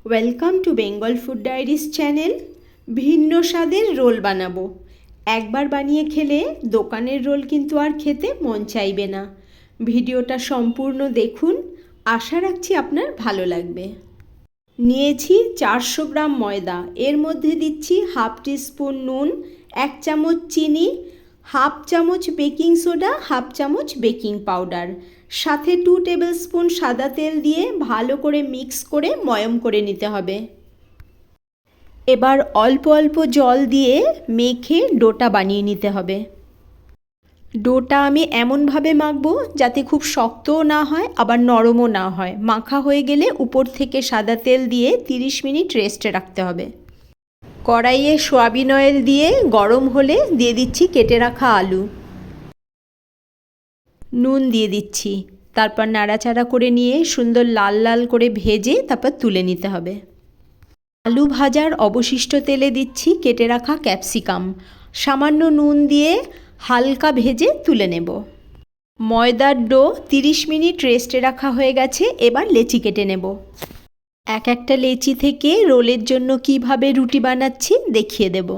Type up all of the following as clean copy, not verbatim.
Welcome to Bengal food diaries channel. ভিন্ন স্বাদের role বানাবো। একবার বানিয়ে খেলে দোকানের রোল কিন্তু আর খেতে মন চাইবে না। ভিডিওটা সম্পূর্ণ দেখুন, আশা রাখছি আপনার ভালো লাগবে। নিয়েছি 400 গ্রাম ময়দা, এর মধ্যে দিচ্ছি হাফ টিস্পুন নুন, 1 চামচ চিনি, হাফ চামচ বেকিং সোডা, হাফ চামচ বেকিং পাউডার, সাথে 2 টেবিল স্পুন সাদা তেল দিয়ে ভালো করে মিক্স করে ময়ম করে নিতে হবে। এবার অল্প অল্প জল দিয়ে মেখে ডোটা বানিয়ে নিতে হবে। ডোটা আমি এমনভাবে মাখবো যাতে খুব শক্তও না হয় আবার নরমও না হয়। মাখা হয়ে গেলে উপর থেকে সাদা তেল দিয়ে 30 মিনিট রেস্টে রাখতে হবে। কড়াইয়ে সয়াবিন অয়েল দিয়ে গরম হলে দিয়ে দিচ্ছি কেটে রাখা আলু, নুন দিয়ে দিচ্ছি, তারপর নাড়াচাড়া করে নিয়ে সুন্দর লাল লাল করে ভেজে তারপর তুলে নিতে হবে। আলু ভাজার অবশিষ্ট তেলে দিচ্ছি কেটে রাখা ক্যাপসিকাম, সামান্য নুন দিয়ে হালকা ভেজে তুলে নেব। ময়দার ডো 30 মিনিট রেস্টে রাখা হয়ে গেছে। এবার লেচি কেটে নেব। এক একটা লেচি থেকে রোলের জন্য কিভাবে রুটি বানাচ্ছি দেখিয়ে দেব।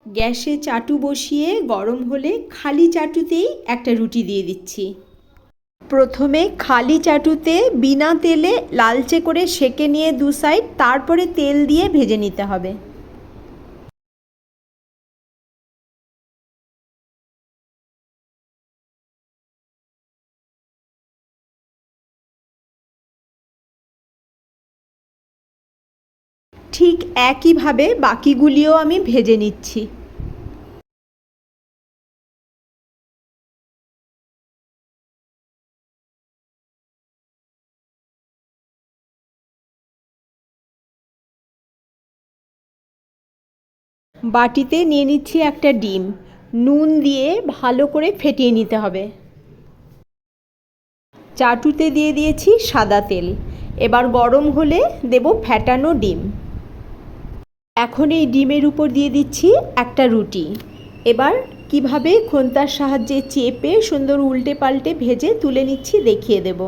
গ্যাসে চাটু বসিয়ে গরম হলে খালি চাটুতেই একটা রুটি দিয়ে দিচ্ছি। প্রথমে খালি চাটুতে বিনা তেলে লালচে করে সেঁকে নিয়ে 2 সাইড, তারপরে তেল দিয়ে ভেজে নিতে হবে। ঠিক একইভাবে বাকিগুলিও আমি ভেজে নিচ্ছি। বাটিতে নিয়ে নিচ্ছি একটা ডিম, নুন দিয়ে ভালো করে ফেটিয়ে নিতে হবে। চাটুতে দিয়ে দিয়েছি সাদা তেল, এবার গরম হলে দেব ফ্যাটানো ডিম। এখন এই ডিমের উপর দিয়ে দিচ্ছি একটা রুটি। এবার কিভাবে খন্তার সাহায্যে চেপে সুন্দর উল্টে পাল্টে ভেজে তুলে নিচ্ছি দেখিয়ে দেব।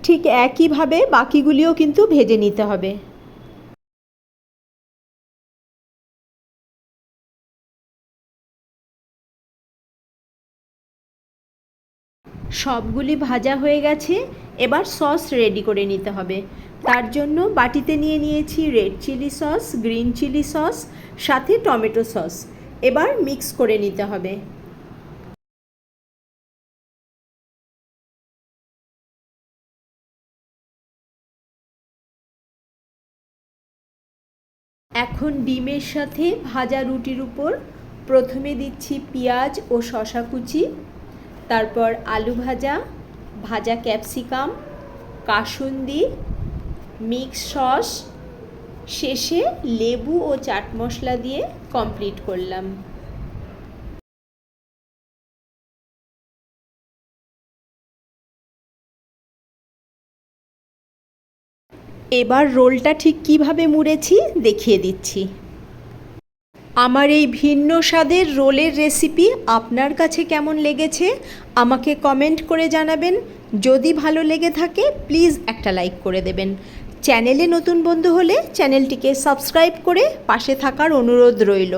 ঠিক একইভাবে বাকিগুলিও কিন্তু ভেজে নিতে হবে। সবগুলি ভাজা হয়ে গেছে। এবার সস রেডি করে নিতে হবে। তার জন্য বাটিতে নিয়ে নিয়েছি red chilli sauce, green chilli sauce, সাথে টমেটো সস। এবার মিক্স করে নিতে হবে। এখন ডিমের সাথে ভাজা রুটির উপর প্রথমে দিচ্ছি পেঁয়াজ ও শসা কুচি, তারপর আলু ভাজা, ভাজা ক্যাপসিকাম, কাসুন্দি, মিক্স সস, শেষে লেবু ও চাট মশলা দিয়ে কমপ্লিট করলাম। এবার রোলটা ঠিক কিভাবে মুড়েছি দেখিয়ে দিচ্ছি। আমার এই ভিন্ন স্বাদের রোলের রেসিপি আপনার কাছে কেমন লেগেছে আমাকে কমেন্ট করে জানাবেন। যদি ভালো লেগে থাকে প্লিজ একটা লাইক করে দেবেন। চ্যানেলে নতুন বন্ধু হলে চ্যানেলটিকে সাবস্ক্রাইব করে পাশে থাকার অনুরোধ রইল।